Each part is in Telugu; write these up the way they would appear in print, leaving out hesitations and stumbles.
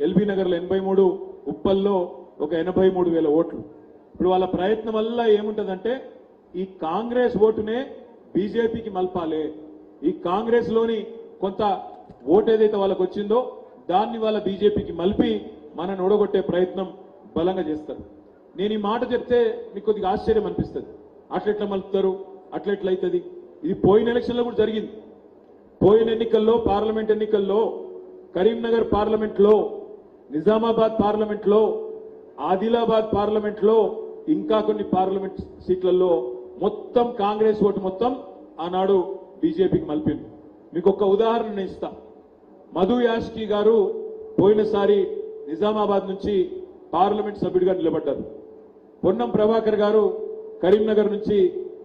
ఎల్బీ నగర్లో 83, ఉప్పల్లో ఒక 83,000 ఓట్లు. ఇప్పుడు వాళ్ళ ప్రయత్నం వల్ల ఏముంటదంటే ఈ కాంగ్రెస్ ఓటునే బీజేపీకి మలపాలి, ఈ కాంగ్రెస్ లోని కొంత ఓటు ఏదైతే వాళ్ళకు వచ్చిందో దాన్ని వాళ్ళ బీజేపీకి మలిపి మనని ఓడగొట్టే ప్రయత్నం బలంగా చేస్తారు. నేను ఈ మాట చెప్తే మీకు కొద్దిగా ఆశ్చర్యం అనిపిస్తుంది. అట్లెట్లా మలుపుతారు, అట్లెట్లయితుంది? ఇది పోయిన ఎలక్షన్లో కూడా జరిగింది. పోయిన ఎన్నికల్లో, పార్లమెంట్ ఎన్నికల్లో, కరీంనగర్ పార్లమెంట్లో, నిజామాబాద్ పార్లమెంట్లో, ఆదిలాబాద్ పార్లమెంట్లో, ఇంకా కొన్ని పార్లమెంట్ సీట్లలో మొత్తం కాంగ్రెస్ ఓటు మొత్తం ఆనాడు బీజేపీకి మలిపింది. మీకు ఒక ఉదాహరణ నేను ఇస్తా. మధు యాష్కి గారు పోయినసారి నిజామాబాద్ నుంచి పార్లమెంట్ సభ్యుడిగా నిలబడ్డారు. పొన్నం ప్రభాకర్ గారు కరీంనగర్ నుంచి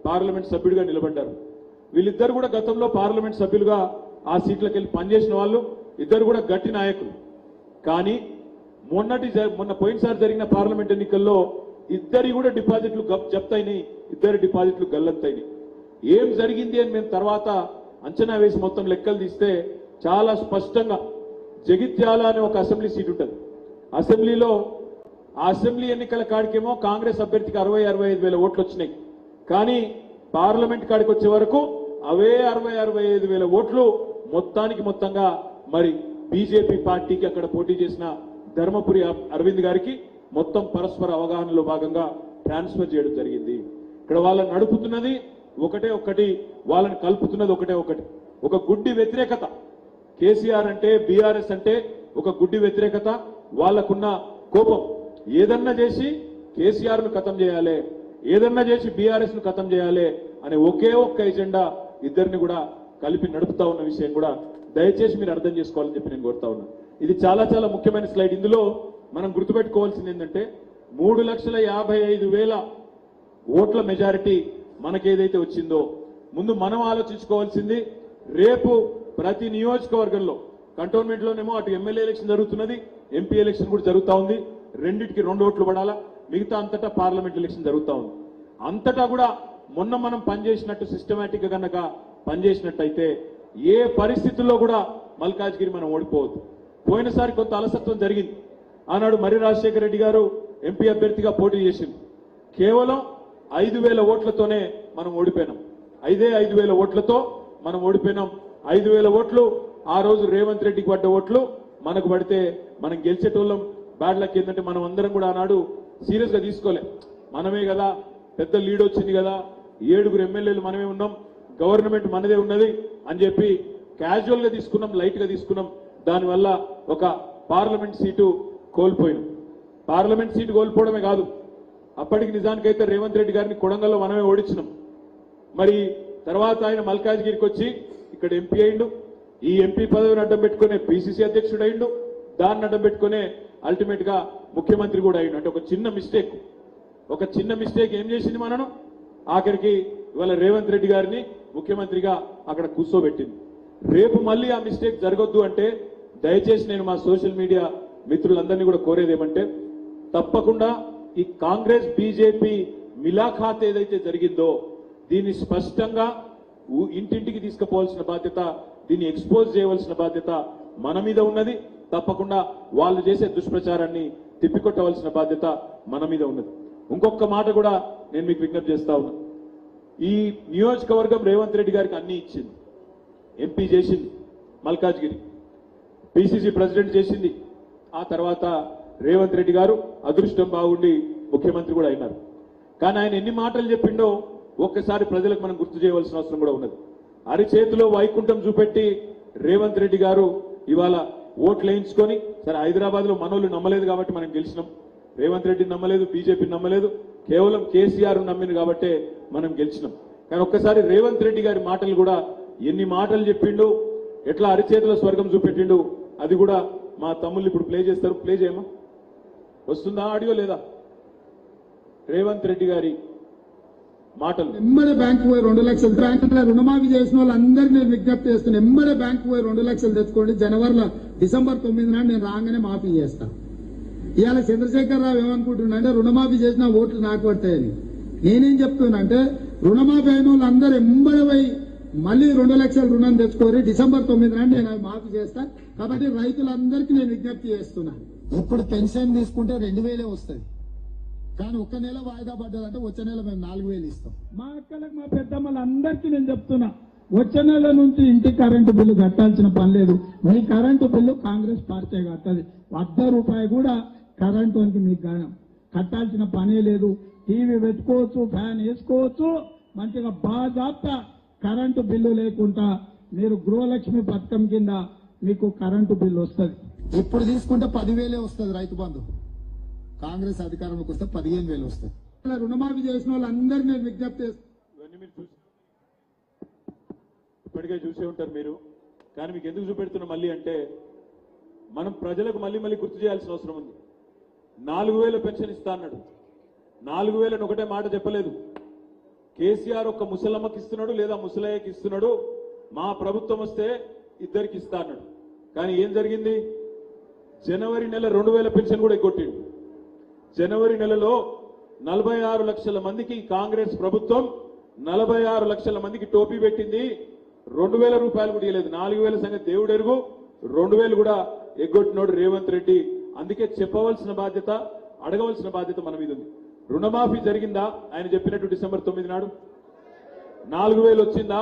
పార్లమెంట్ సభ్యుడిగా నిలబడ్డారు. వీళ్ళిద్దరు కూడా గతంలో పార్లమెంట్ సభ్యులుగా ఆ సీట్లకు వెళ్ళి పనిచేసిన వాళ్ళు, ఇద్దరు కూడా గట్టి నాయకులు. కానీ మొన్న పోయినసారి జరిగిన పార్లమెంట్ ఎన్నికల్లో ఇద్దరి కూడా డిపాజిట్లు జప్తయినాయి, ఇద్దరి డిపాజిట్లు గల్లంతైనాయి. ఏం జరిగింది అని మేము తర్వాత అంచనా వేసి మొత్తం లెక్కలు తీస్తే చాలా స్పష్టంగా జగిత్యాల అనే ఒక అసెంబ్లీ సీట్ ఉంటుంది. అసెంబ్లీలో ఆ అసెంబ్లీ ఎన్నికల కాడికేమో కాంగ్రెస్ అభ్యర్థికి 60-65 వేల ఓట్లు వచ్చినాయి. కానీ పార్లమెంట్ కాడికి వచ్చే వరకు అవే 60-65 వేల ఓట్లు మొత్తంగా మరి బీజేపీ పార్టీకి అక్కడ పోటీ చేసిన ధర్మపురి అరవింద్ గారికి మొత్తం పరస్పర అవగాహనలో భాగంగా ట్రాన్స్ఫర్ చేయడం జరిగింది. ఇక్కడ వాళ్ళని నడుపుతున్నది ఒకటే ఒకటి, వాళ్ళని కలుపుతున్నది ఒకటే ఒకటి, ఒక గుడ్డి వ్యతిరేకత. కేసీఆర్ అంటే, బీఆర్ఎస్ అంటే ఒక గుడ్డి వ్యతిరేకత, వాళ్లకున్న కోపం. ఏదన్నా చేసి కేసీఆర్ ను ఖతం చేయాలి, ఏదన్నా చేసి బీఆర్ఎస్ ను ఖతం చేయాలి అనే ఒకే ఒక్క ఎజెండా ఇద్దరిని కూడా కలిపి నడుపుతా ఉన్న విషయం కూడా దయచేసి మీరు అర్థం చేసుకోవాలని చెప్పి నేను కోరుతా ఉన్నా. ఇది చాలా చాలా ముఖ్యమైన స్లైడ్. ఇందులో మనం గుర్తుపెట్టుకోవాల్సింది ఏంటంటే 3,55,000 ఓట్ల మెజారిటీ మనకేదైతే వచ్చిందో ముందు మనం ఆలోచించుకోవాల్సింది, రేపు ప్రతి నియోజకవర్గంలో కంటోన్మెంట్ లోనేమో అటు ఎమ్మెల్యే ఎలక్షన్ జరుగుతున్నది, ఎంపీ ఎలక్షన్ కూడా జరుగుతా ఉంది. రెండింటికి 2 ఓట్లు పడాలా, మిగతా అంతటా పార్లమెంట్ ఎలక్షన్ జరుగుతా ఉంది. అంతటా కూడా మొన్న మనం పనిచేసినట్టు సిస్టమేటిక్ గా కనుక పనిచేసినట్టయితే ఏ పరిస్థితుల్లో కూడా మల్కాజ్గిరి మనం ఓడిపోవద్దు. పోయినసారి కొంత అలసత్వం జరిగింది. ఆనాడు మర్రి రాజశేఖర రెడ్డి గారు ఎంపీ అభ్యర్థిగా పోటీ చేసింది. కేవలం 5,000 ఓట్లతోనే మనం ఓడిపోయినాం. 5,000 ఓట్లతో మనం ఓడిపోయినాం. 5,000 ఓట్లు ఆ రోజు రేవంత్ రెడ్డికి పడ్డ ఓట్లు మనకు పడితే మనం గెలిచేటోళ్ళం. బ్యాడ్ లక్ ఏంటంటే మనం అందరం కూడా ఆనాడు సీరియస్ గా తీసుకోలే. మనమే కదా, పెద్ద లీడ్ వచ్చింది కదా, 7 ఎమ్మెల్యేలు మనమే ఉన్నాం, గవర్నమెంట్ మనదే ఉన్నది అని చెప్పి క్యాజువల్ గా తీసుకున్నాం, లైట్ గా తీసుకున్నాం. దానివల్ల ఒక పార్లమెంట్ సీటు కోల్పోయినాం. పార్లమెంట్ సీటు కోల్పోవడమే కాదు, అప్పటికి నిజానికైతే రేవంత్ రెడ్డి గారిని కొడంగల్లో మనమే ఓడించినాం. మరి తర్వాత ఆయన మల్కాజ్గిరికి వచ్చి ఇక్కడ ఎంపీ అయిండు. ఈ ఎంపీ పదవిని అడ్డం పెట్టుకునే పిసిసి అధ్యక్షుడు అయిండు. దాన్ని అడ్డం పెట్టుకునే అల్టిమేట్ గా ముఖ్యమంత్రి కూడా అయిండు. అంటే ఒక చిన్న మిస్టేక్ ఏం చేసింది మనను, ఆఖరికి ఇవాళ రేవంత్ రెడ్డి గారిని ముఖ్యమంత్రిగా అక్కడ కూర్చోబెట్టింది. రేపు మళ్ళీ ఆ మిస్టేక్ జరగొద్దు అంటే దయచేసి నేను మా సోషల్ మీడియా మిత్రులందరినీ కూడా కోరేది ఏమంటే, తప్పకుండా ఈ కాంగ్రెస్ బీజేపీ మిలాఖాత్ ఏదైతే జరిగిందో దీన్ని స్పష్టంగా ఇంటింటికి తీసుకుపోవాల్సిన బాధ్యత, దీన్ని ఎక్స్పోజ్ చేయవలసిన బాధ్యత మన మీద ఉన్నది. తప్పకుండా వాళ్ళు చేసే దుష్ప్రచారాన్ని తిప్పికొట్టవలసిన బాధ్యత మన మీద ఉన్నది. ఇంకొక మాట కూడా నేను మీకు విజ్ఞప్తి చేస్తా ఉన్నా. ఈ నియోజకవర్గం రేవంత్ రెడ్డి గారికి అన్ని ఇచ్చింది. ఎంపీ చేసింది, మల్కాజ్గిరి పిసిసి ప్రెసిడెంట్ చేసింది. ఆ తర్వాత రేవంత్ రెడ్డి గారు అదృష్టం బాగుండి ముఖ్యమంత్రి కూడా అయినారు. కానీ ఆయన ఎన్ని మాటలు చెప్పిండో ఒక్కసారి ప్రజలకు మనం గుర్తు చేయవలసిన అవసరం కూడా ఉన్నది. అరిచేతిలో వైకుంఠం చూపెట్టి రేవంత్ రెడ్డి గారు ఇవాళ ఓట్లు వేయించుకొని, సరే హైదరాబాద్ లో మనోళ్ళు నమ్మలేదు కాబట్టి మనం గెలిచినాం, రేవంత్ రెడ్డిని నమ్మలేదు, బీజేపీని నమ్మలేదు, కేవలం కేసీఆర్ నమ్మింది కాబట్టే మనం గెలిచినాం. కానీ ఒక్కసారి రేవంత్ రెడ్డి గారి మాటలు కూడా ఎన్ని మాటలు చెప్పిండు, ఎట్లా అరిచేతిలో స్వర్గం చూపెట్టిండు, అది కూడా మా తమ్ముళ్ళు ఇప్పుడు ప్లే చేస్తారు. ప్లే చేయమా, వస్తుందా ఆడియో లేదా? రేవంత్ రెడ్డి గారి మాటలు. ఎమ్మడే బ్యాంకు పోయి 2 లక్షలు బ్యాంకులో రుణమాఫీ చేసిన వాళ్ళందరినీ నేను విజ్ఞప్తి చేస్తున్నా. ఎమ్మడే బ్యాంకు పోయి 2 లక్షలు తెచ్చుకోండి. డిసెంబర్ 9 నాడు నేను రాగానే మాఫీ చేస్తా. ఇవాళ చంద్రశేఖరరావు ఏమనుకుంటున్నా అంటే రుణమాఫీ చేసిన ఓట్లు నాకు పడతాయని. నేనేం చెప్తున్నా అంటే రుణమాఫీ అయిన వాళ్ళందరూ ఎంబడి పోయి మళ్ళీ 2 లక్షల రుణం తెచ్చుకోరి డిసెంబర్ 9 నాడు నేను అవి మాఫీ చేస్తా. కాబట్టి రైతులందరికీ నేను విజ్ఞప్తి చేస్తున్నా, ఇప్పుడు పెన్షన్ తీసుకుంటే 2000 వస్తుంది, కానీ ఒక్క నెల వాయిదా పడ్డదంటే వచ్చే నెల మేము 4000 ఇస్తాం. మా అక్కలకు మా పెద్దమ్మలందరికీ నేను చెప్తున్నా, వచ్చే నెల నుంచి ఇంటి కరెంటు బిల్లు కట్టాల్సిన పని లేదు. మీ కరెంటు బిల్లు కాంగ్రెస్ పార్టీ కట్టదు. ₹1 కూడా కరెంటు మీకు కట్టాల్సిన పనే లేదు. టీవీ పెట్టుకోవచ్చు, ఫ్యాన్ వేసుకోవచ్చు, మంచిగా బాజాప్తా కరెంటు బిల్లు లేకుండా మీరు గృహలక్ష్మి పథకం కింద మీకు కరెంటు బిల్లు వస్తుంది. ఇప్పుడు తీసుకుంటే 10,000 వస్తుంది రైతు బంధు, కాంగ్రెస్ అధికారంలోకి వస్తే 15,000 వస్తుంది. రుణమాఫీ చేసిన వాళ్ళందరికీ నేను విజ్ఞప్తి చేస్తాను. ఇవన్నీ మీరు ఇప్పటికే చూసే ఉంటారు మీరు, కానీ మీకు ఎందుకు చూపెడుతున్నా మళ్ళీ అంటే మనం ప్రజలకు మళ్ళీ గుర్తు చేయాల్సిన అవసరం ఉంది. 4,000 పెన్షన్ ఇస్తా అన్నాడు. 4,000 ఒకటే మాట చెప్పలేదు. కేసీఆర్ ఒక్క ముసలమ్మకి ఇస్తున్నాడు, లేదా ముసలయ్యకి ఇస్తున్నాడు, మా ప్రభుత్వం వస్తే ఇద్దరికి ఇస్తా అన్నాడు. కానీ ఏం జరిగింది? జనవరి నెల 2,000 పెన్షన్ కూడా ఎగ్గొట్టిండు. జనవరి నెలలో 46 లక్షల మందికి కాంగ్రెస్ ప్రభుత్వం 46 లక్షల మందికి టోపీ పెట్టింది. 2,000 రూపాయలు కూడా ఇవ్వలేదు. 4,000 సంగతి దేవుడు ఎరుగు, 2,000 కూడా ఎగ్గొట్టినోడు రేవంత్ రెడ్డి. అందుకే చెప్పవలసిన బాధ్యత, అడగవలసిన బాధ్యత మన మీద ఉంది. రుణమాఫీ జరిగిందా? ఆయన చెప్పినట్టు డిసెంబర్ 9 నాడు 4,000 వచ్చిందా?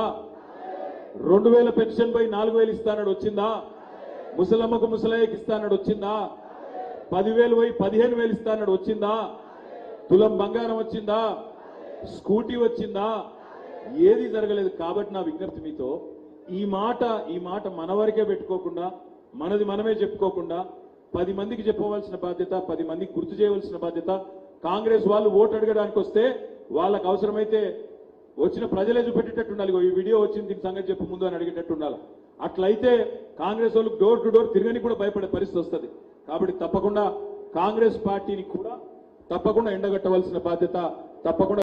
2,000 పెన్షన్ పై 4,000 ఇస్తానడు వచ్చిందా? ముసలమ్మకు ముసలయ్యకి ఇస్తానడు వచ్చిందా? 10,000 పోయి 15,000 ఇస్తానడు వచ్చిందా? తులం బంగారం వచ్చిందా? స్కూటీ వచ్చిందా? ఏది జరగలేదు. కాబట్టి నా విజ్ఞప్తి మీతో, ఈ మాట మన వరకే పెట్టుకోకుండా, మనది మనమే చెప్పుకోకుండా 10 మందికి చెప్పవలసిన బాధ్యత, 10 మందికి గుర్తు చేయవలసిన బాధ్యత. కాంగ్రెస్ వాళ్ళు ఓటు అడగడానికి వస్తే వాళ్ళకు అవసరమైతే వచ్చిన ప్రజలే చూపెట్టేటట్టు ఉండాలి. ఈ వీడియో వచ్చింది, దీని సంగతి చెప్పు ముందు అని అడిగేటట్టు ఉండాలి. అట్లయితే కాంగ్రెస్ వాళ్ళు డోర్ టు డోర్ తిరగని కూడా భయపడే పరిస్థితి వస్తుంది. కాబట్టి తప్పకుండా కాంగ్రెస్ పార్టీని కూడా తప్పకుండా ఎండగట్టవలసిన బాధ్యత తప్పకుండా